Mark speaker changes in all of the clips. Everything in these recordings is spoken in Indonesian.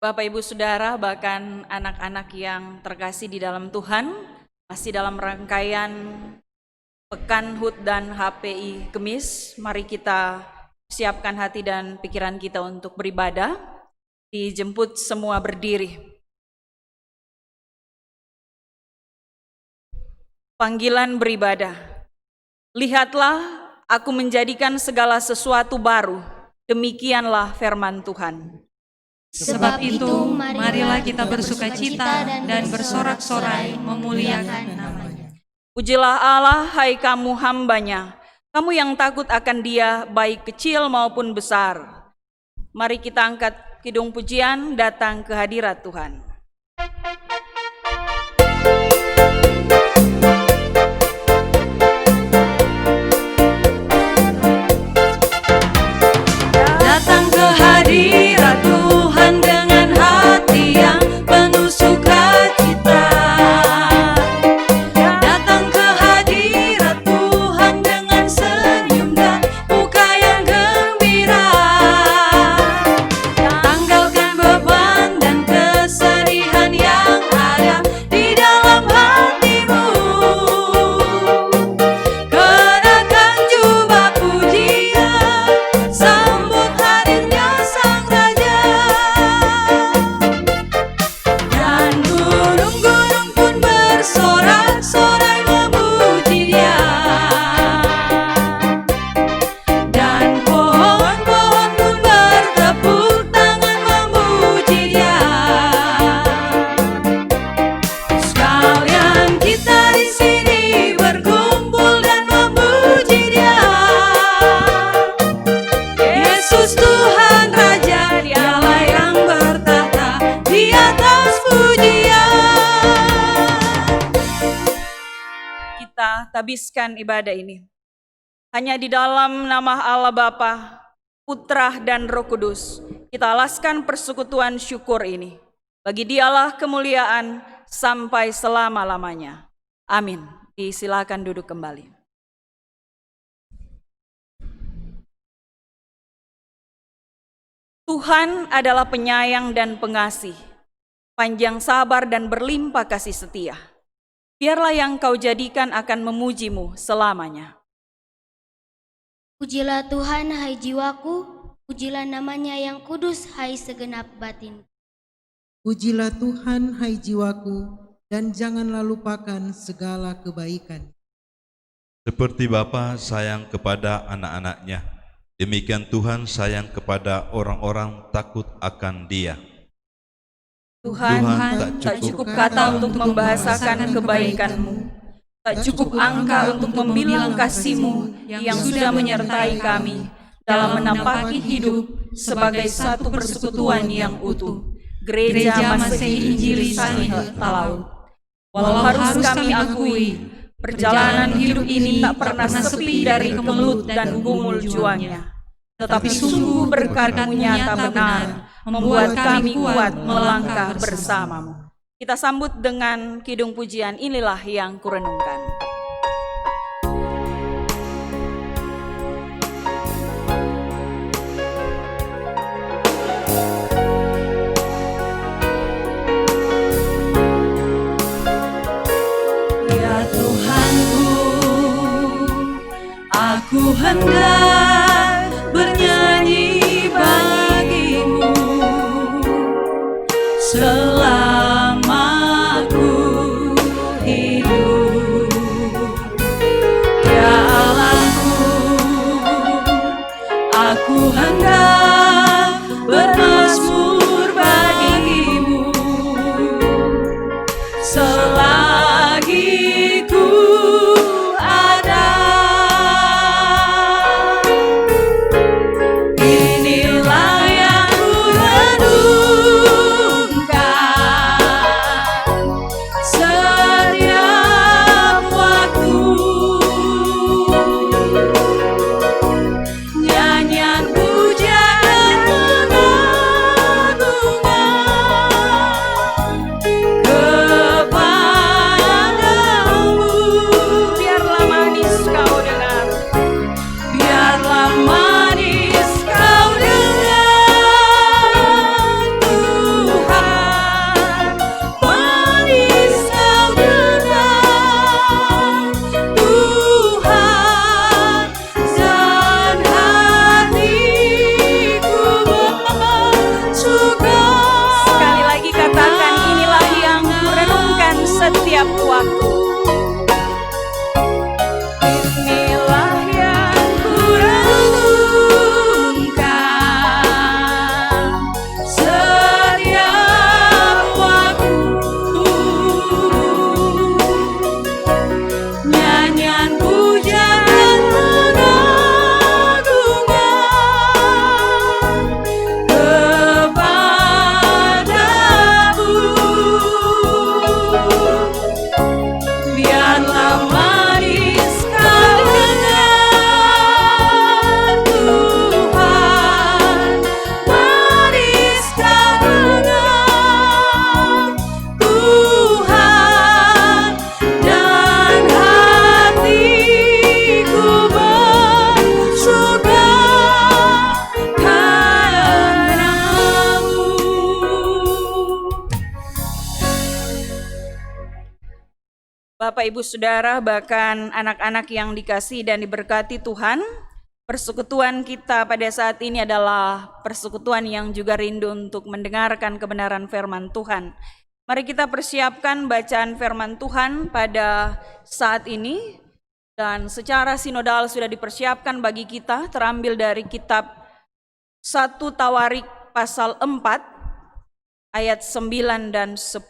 Speaker 1: Bapak Ibu Saudara, bahkan anak-anak yang terkasih di dalam Tuhan, masih dalam rangkaian Pekan HUT dan HPI Kemis, mari kita siapkan hati dan pikiran kita untuk beribadah. Dijemput semua berdiri. Panggilan beribadah. Lihatlah, aku menjadikan segala sesuatu baru. Demikianlah firman Tuhan.
Speaker 2: Sebab itu, marilah kita bersukacita dan bersorak-sorai memuliakan nama-Nya.
Speaker 1: Pujilah Allah, hai kamu hamba-Nya, kamu yang takut akan Dia, baik kecil maupun besar. Mari kita angkat kidung pujian datang ke hadirat Tuhan.
Speaker 2: Datang ke hadirat Tuhan dengan hati yang penuh sukacita. Datang ke hadirat Tuhan dengan senyum dan muka yang gembira. Tanggalkan beban dan kesedihan yang ada di dalam hatimu. Kenakan jubah pujian, sambut hadirnya Sang Raja. Dan gunung-gunung pun bersorak-sorai memuji Dia. Dan pohon-pohon pun bertepuk tangan memuji Dia. Sekalian kita di sini berkumpul dan memuji Dia. Yesus Tuhan Raja, Dialah yang bertahta di atas pujian.
Speaker 1: Kita tabiskan ibadah ini. Hanya di dalam nama Allah Bapa, Putra dan Roh Kudus, kita alaskan persekutuan syukur ini. Bagi Dialah kemuliaan sampai selama-lamanya. Amin. Disilakan duduk kembali. Tuhan adalah penyayang dan pengasih, panjang sabar dan berlimpah kasih setia. Biarlah yang Kau jadikan akan memuji-Mu selamanya.
Speaker 3: Pujilah Tuhan, hai jiwaku, pujilah nama-Nya yang kudus, hai segenap batin.
Speaker 4: Pujilah Tuhan, hai jiwaku, dan janganlah lupakan segala kebaikan.
Speaker 5: Seperti Bapa sayang kepada anak-anak-Nya, demikian Tuhan sayang kepada orang-orang takut akan Dia.
Speaker 1: Tuhan, tak cukup kata untuk membahasakan kebaikan-Mu, tak cukup angka untuk membilang kasih-Mu yang sudah menyertai kami dalam menampaki hidup sebagai satu persekutuan yang utuh, Gereja Masehi Injili Sangihe Talaut. Walau harus kami akui, perjalanan hidup ini tak pernah sepi dari kemelut dan gumul juangnya. Tetapi sungguh berkat-Mu nyata benar, membuat kami kuat melangkah bersama-Mu. Kita sambut dengan kidung pujian, inilah yang kurenungkan.
Speaker 2: Ya Tuhanku, aku hendak bernyanyi bagi-Mu selama ku hidup. Ya Allahku, aku hendak bermazmur bagi-Mu selagi ku ada. Inilah yang ku renungkan setiap waktu. Nyanyian pujian
Speaker 1: Bapak Ibu Saudara, bahkan anak-anak yang dikasihi dan diberkati Tuhan, persekutuan kita pada saat ini adalah persekutuan yang juga rindu untuk mendengarkan kebenaran firman Tuhan. Mari kita persiapkan bacaan firman Tuhan pada saat ini, dan secara sinodal sudah dipersiapkan bagi kita, terambil dari kitab 1 Tawarik pasal 4 ayat 9 dan 10.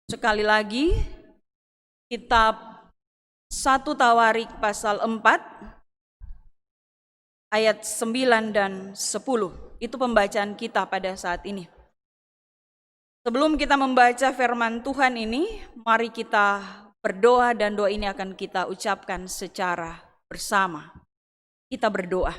Speaker 1: Sekali lagi, kitab 1 Tawarik pasal 4 ayat 9 dan 10. Itu pembacaan kita pada saat ini. Sebelum kita membaca firman Tuhan ini, mari kita berdoa, dan doa ini akan kita ucapkan secara bersama. Kita berdoa.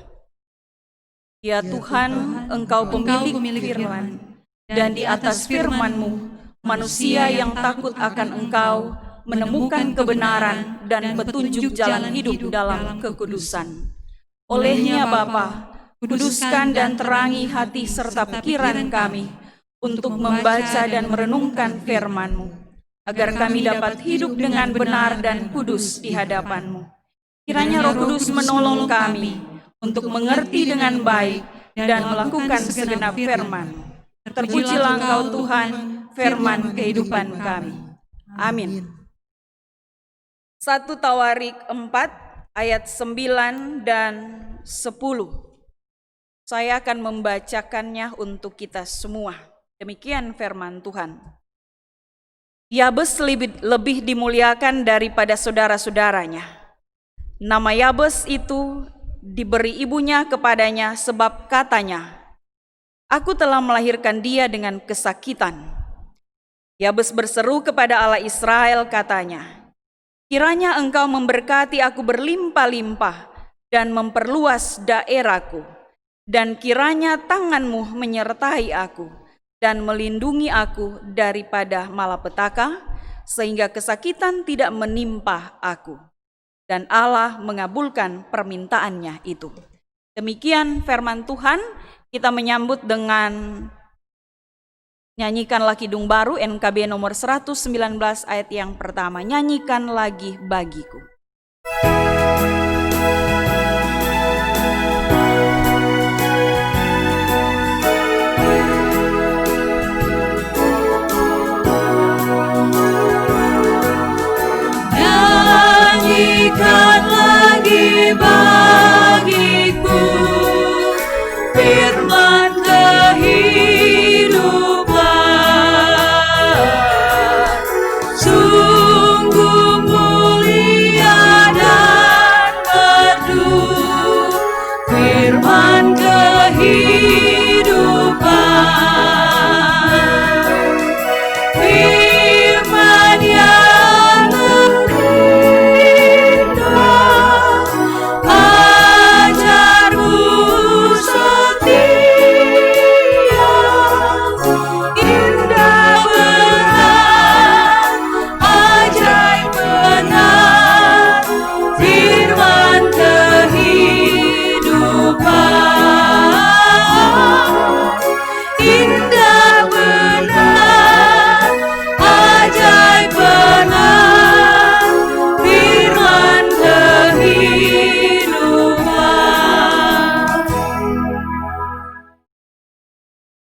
Speaker 1: Ya Tuhan, Engkau pemilik firman, dan di atas firman-Mu, manusia yang takut akan Engkau menemukan kebenaran dan petunjuk jalan hidup dalam kekudusan. Olehnya Bapa, kuduskan dan terangi hati serta pikiran kami untuk membaca dan merenungkan firman-Mu, agar kami dapat hidup dengan benar dan kudus di hadapan-Mu. Kiranya Roh Kudus menolong kami untuk mengerti dengan baik dan melakukan segenap firman-Mu. Terpujilah Engkau Tuhan, firman kehidupan kami. Amin. 1 Tawarik 4 ayat 9 dan 10. Saya akan membacakannya untuk kita semua. Demikian firman Tuhan. Yabes lebih dimuliakan daripada saudara-saudaranya. Nama Yabes itu diberi ibunya kepadanya sebab katanya, "Aku telah melahirkan dia dengan kesakitan." Yabes berseru kepada Allah Israel, katanya, "Kiranya Engkau memberkati aku berlimpah-limpah dan memperluas daerahku, dan kiranya tangan-Mu menyertai aku dan melindungi aku daripada malapetaka, sehingga kesakitan tidak menimpa aku." Dan Allah mengabulkan permintaannya itu. Demikian firman Tuhan. Kita menyambut dengan nyanyikan Kidung Baru NKB nomor 119 ayat yang pertama. Nyanyikan lagi bagiku.
Speaker 2: Nyanyikan lagi bagiku firman kehidupan, sungguh mulia dan merdu firman kehidupan, firman yang ajarmu setia, indah benar, ajaib benar, firman kehidupan, indah benar, ajaib benar, firman kehidupan.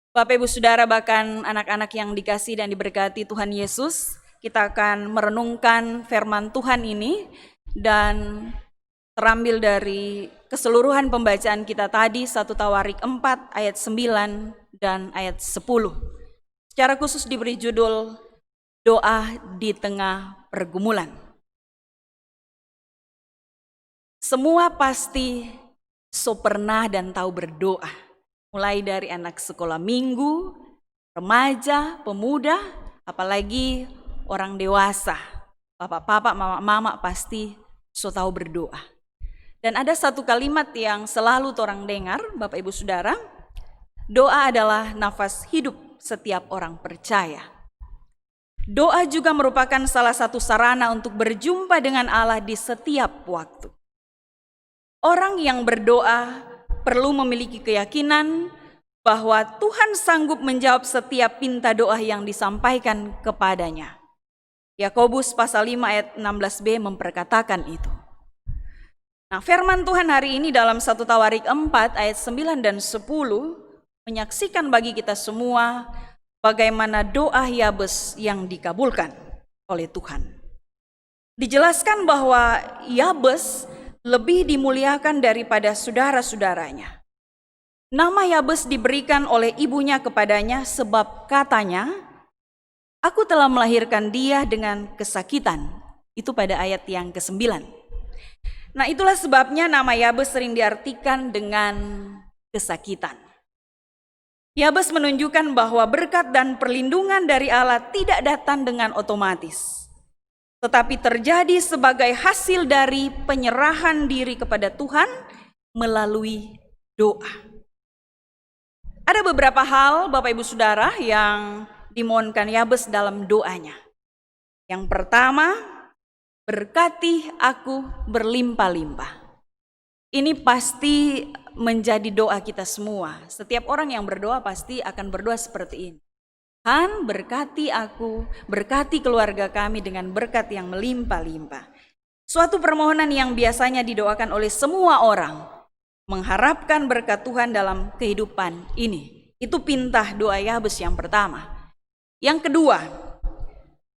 Speaker 1: Bapak Ibu Saudara, bahkan anak-anak yang dikasihi dan diberkati Tuhan Yesus, kita akan merenungkan firman Tuhan ini, dan terambil dari keseluruhan pembacaan kita tadi 1 Tawarik 4 ayat 9 dan ayat 10. Secara khusus diberi judul Doa di Tengah Pergumulan. Semua pasti pernah dan tahu berdoa. Mulai dari anak sekolah minggu, remaja, pemuda, apalagi orang dewasa. Bapak-bapak, mama-mama pasti tahu berdoa. Dan ada satu kalimat yang selalu orang dengar, Bapak Ibu Saudara, doa adalah nafas hidup setiap orang percaya. Doa juga merupakan salah satu sarana untuk berjumpa dengan Allah di setiap waktu. Orang yang berdoa perlu memiliki keyakinan bahwa Tuhan sanggup menjawab setiap pinta doa yang disampaikan kepadanya. Yakobus pasal 5 ayat 16b memperkatakan itu. Nah, firman Tuhan hari ini dalam 1 Tawarik 4 ayat 9 dan 10 menyaksikan bagi kita semua bagaimana doa Yabes yang dikabulkan oleh Tuhan. Dijelaskan bahwa Yabes lebih dimuliakan daripada saudara-saudaranya. Nama Yabes diberikan oleh ibunya kepadanya sebab katanya, "Aku telah melahirkan dia dengan kesakitan." Itu pada ayat yang ke-9. Nah, itulah sebabnya nama Yabes sering diartikan dengan kesakitan. Yabes menunjukkan bahwa berkat dan perlindungan dari Allah tidak datang dengan otomatis, tetapi terjadi sebagai hasil dari penyerahan diri kepada Tuhan melalui doa. Ada beberapa hal, Bapak Ibu Saudara, yang dimohonkan Yabes dalam doanya. Yang pertama, berkati aku berlimpah-limpah. Ini pasti menjadi doa kita semua. Setiap orang yang berdoa pasti akan berdoa seperti ini. Tuhan, berkati aku, berkati keluarga kami dengan berkat yang melimpah-limpah. Suatu permohonan yang biasanya didoakan oleh semua orang, mengharapkan berkat Tuhan dalam kehidupan ini. Itu pintah doa Yabes yang pertama. Yang kedua,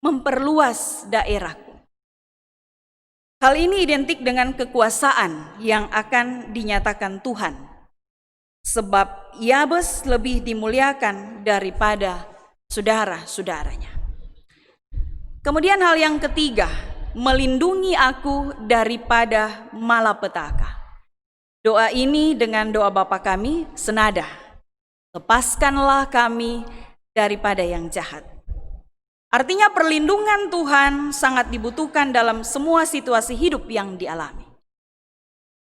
Speaker 1: memperluas daerahku. Hal ini identik dengan kekuasaan yang akan dinyatakan Tuhan. Sebab Yabes lebih dimuliakan daripada saudara-saudaranya. Kemudian hal yang ketiga, melindungi aku daripada malapetaka. Doa ini dengan doa Bapa kami senada. Lepaskanlah kami daripada yang jahat. Artinya perlindungan Tuhan sangat dibutuhkan dalam semua situasi hidup yang dialami.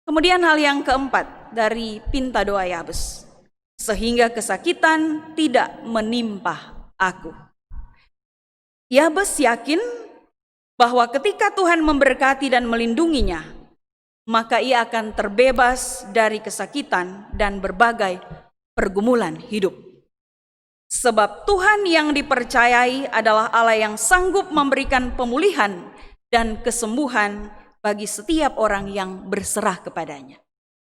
Speaker 1: Kemudian hal yang keempat dari pinta doa Yabes, sehingga kesakitan tidak menimpa aku. Yabes yakin bahwa ketika Tuhan memberkati dan melindunginya, maka ia akan terbebas dari kesakitan dan berbagai pergumulan hidup. Sebab Tuhan yang dipercayai adalah Allah yang sanggup memberikan pemulihan dan kesembuhan bagi setiap orang yang berserah kepadanya.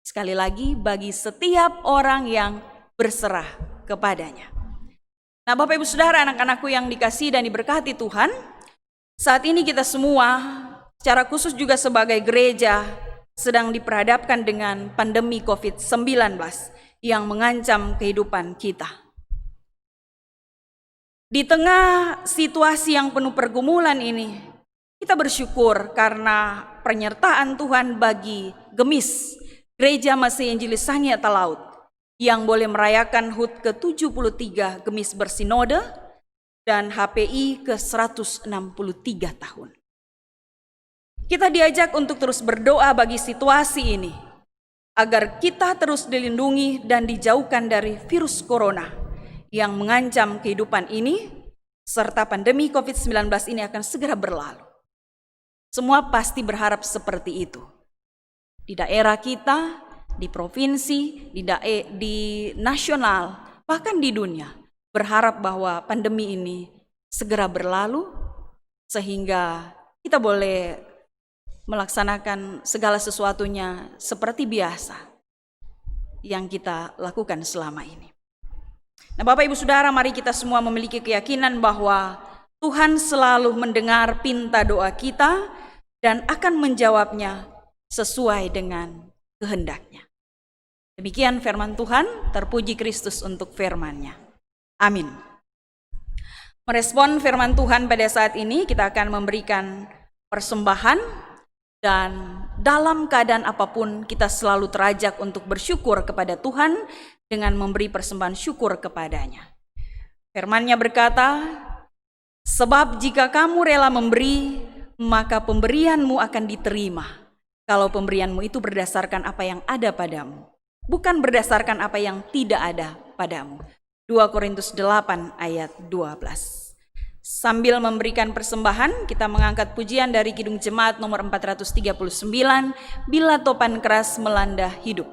Speaker 1: Sekali lagi, bagi setiap orang yang berserah kepadanya. Nah, Bapak Ibu Saudara, anak-anakku yang dikasihi dan diberkati Tuhan, saat ini kita semua, secara khusus juga sebagai gereja, sedang diperhadapkan dengan pandemi COVID-19 yang mengancam kehidupan kita. Di tengah situasi yang penuh pergumulan ini, kita bersyukur karena penyertaan Tuhan bagi Gemis, Gereja Masih Injilis Sania Talaut, yang boleh merayakan HUT ke-73 Gemis Bersinode dan HPI ke-163 tahun. Kita diajak untuk terus berdoa bagi situasi ini, agar kita terus dilindungi dan dijauhkan dari virus corona yang mengancam kehidupan ini, serta pandemi COVID-19 ini akan segera berlalu. Semua pasti berharap seperti itu. Di daerah kita, di provinsi, di nasional, bahkan di dunia, berharap bahwa pandemi ini segera berlalu, sehingga kita boleh melaksanakan segala sesuatunya seperti biasa yang kita lakukan selama ini. Nah, Bapak Ibu Saudara, mari kita semua memiliki keyakinan bahwa Tuhan selalu mendengar pinta doa kita dan akan menjawabnya sesuai dengan kehendaknya. Demikian firman Tuhan, terpuji Kristus untuk firman-Nya. Amin. Merespon firman Tuhan pada saat ini, kita akan memberikan persembahan, dan dalam keadaan apapun kita selalu terajak untuk bersyukur kepada Tuhan dengan memberi persembahan syukur kepadanya. Firman-Nya berkata, sebab jika kamu rela memberi, maka pemberianmu akan diterima. Kalau pemberianmu itu berdasarkan apa yang ada padamu, bukan berdasarkan apa yang tidak ada padamu. 2 Korintus 8 ayat 12. Sambil memberikan persembahan, kita mengangkat pujian dari Kidung Jemaat nomor 439, Bila Topan Keras Melanda Hidup.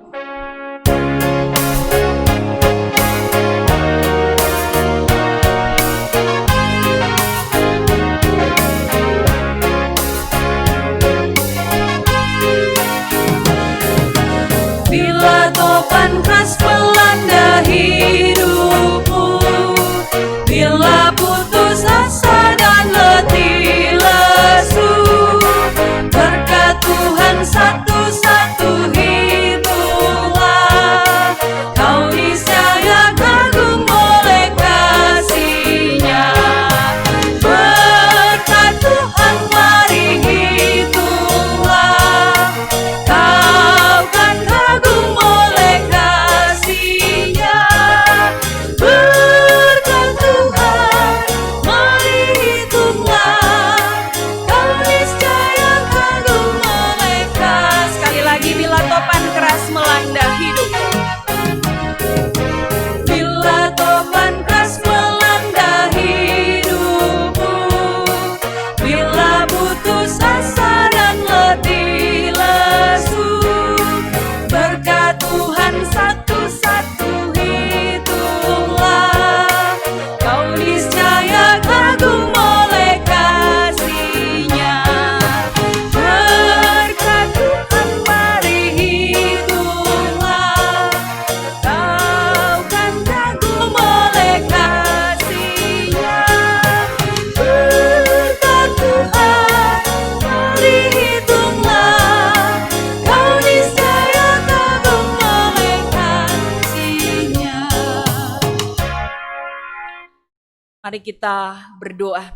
Speaker 1: Mari kita berdoa.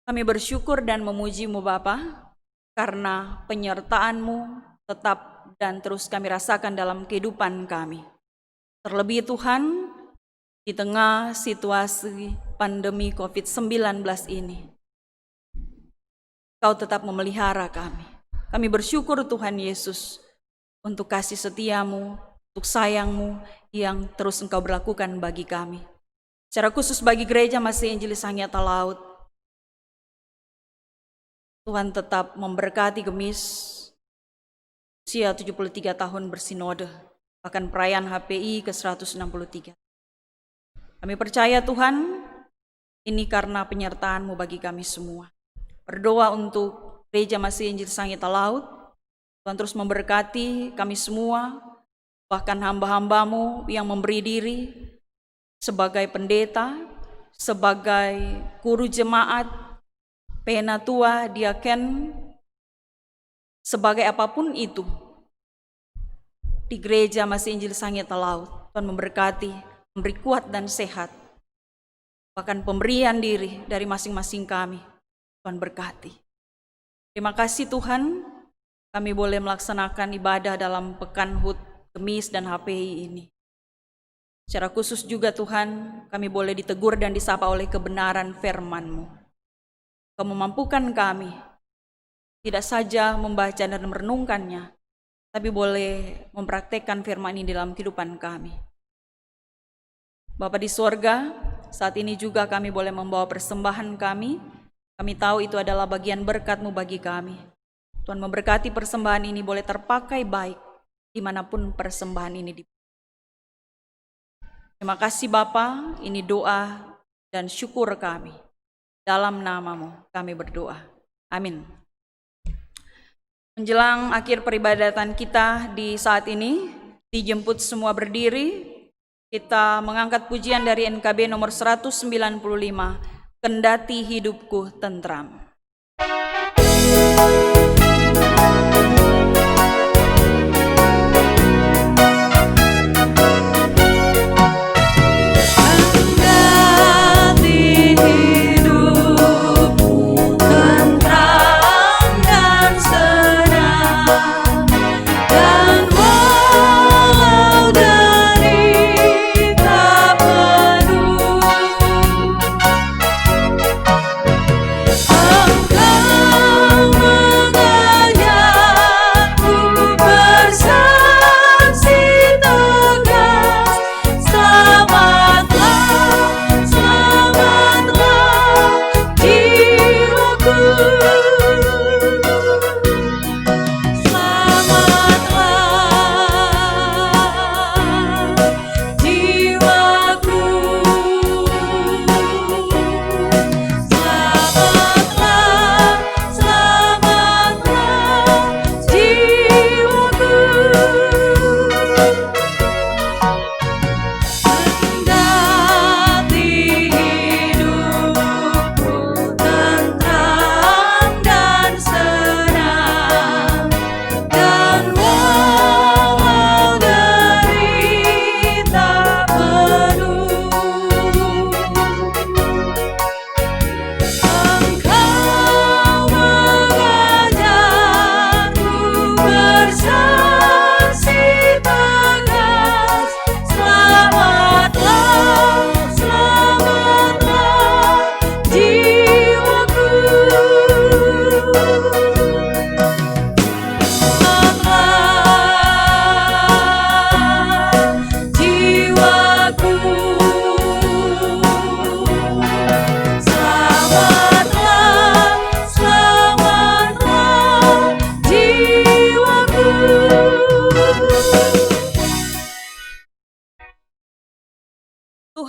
Speaker 1: Kami bersyukur dan memuji-Mu Bapa, karena penyertaan-Mu tetap dan terus kami rasakan dalam kehidupan kami. Terlebih Tuhan, di tengah situasi pandemi COVID-19 ini, Kau tetap memelihara kami. Kami bersyukur Tuhan Yesus untuk kasih setia-Mu, untuk sayang-Mu yang terus Engkau berlakukan bagi kami. Secara khusus bagi Gereja Masih Injilis Sangiata Laut, Tuhan tetap memberkati Gemis usia 73 tahun bersinode, bahkan perayaan HPI ke-163. Kami percaya Tuhan, ini karena penyertaan-Mu bagi kami semua. Berdoa untuk Gereja Masih Injilis Sangiata Laut, Tuhan terus memberkati kami semua, bahkan hamba-hamba-Mu yang memberi diri sebagai pendeta, sebagai guru jemaat, penatua, diaken, sebagai apapun itu di Gereja Masih Injilis Sangiata Laut. Tuhan memberkati, memberi kuat dan sehat, bahkan pemberian diri dari masing-masing kami. Tuhan berkati. Terima kasih Tuhan, kami boleh melaksanakan ibadah dalam Pekan HUT Gemis dan HPI ini. Secara khusus juga Tuhan, kami boleh ditegur dan disapa oleh kebenaran firman-Mu. Kau memampukan kami tidak saja membaca dan merenungkannya, tapi boleh mempraktekkan firman ini dalam kehidupan kami. Bapa di sorga, saat ini juga kami boleh membawa persembahan kami. Kami tahu itu adalah bagian berkat-Mu bagi kami. Tuhan memberkati persembahan ini boleh terpakai baik dimanapun persembahan ini dipakai. Terima kasih Bapa, ini doa dan syukur kami. Dalam nama-Mu kami berdoa. Amin. Menjelang akhir peribadatan kita di saat ini, dijemput semua berdiri, kita mengangkat pujian dari NKB nomor 195, Kendati Hidupku Tentram.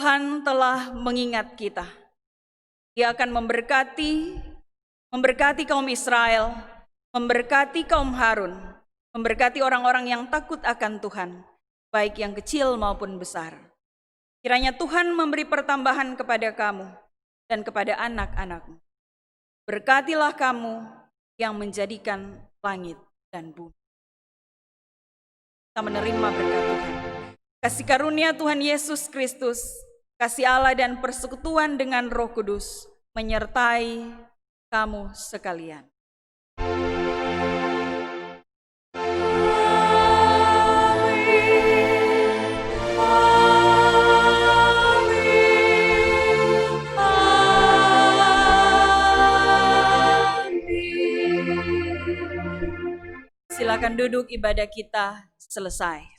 Speaker 1: Tuhan telah mengingat kita. Dia akan memberkati kaum Israel, memberkati kaum Harun, memberkati orang-orang yang takut akan Tuhan, baik yang kecil maupun besar. Kiranya Tuhan memberi pertambahan kepada kamu dan kepada anak-anakmu. Berkatilah kamu yang menjadikan langit dan bumi. Kita menerima berkat Tuhan. Kasih karunia Tuhan Yesus Kristus, kasih Allah dan persekutuan dengan Roh Kudus menyertai kamu sekalian. Silakan duduk, ibadah kita selesai.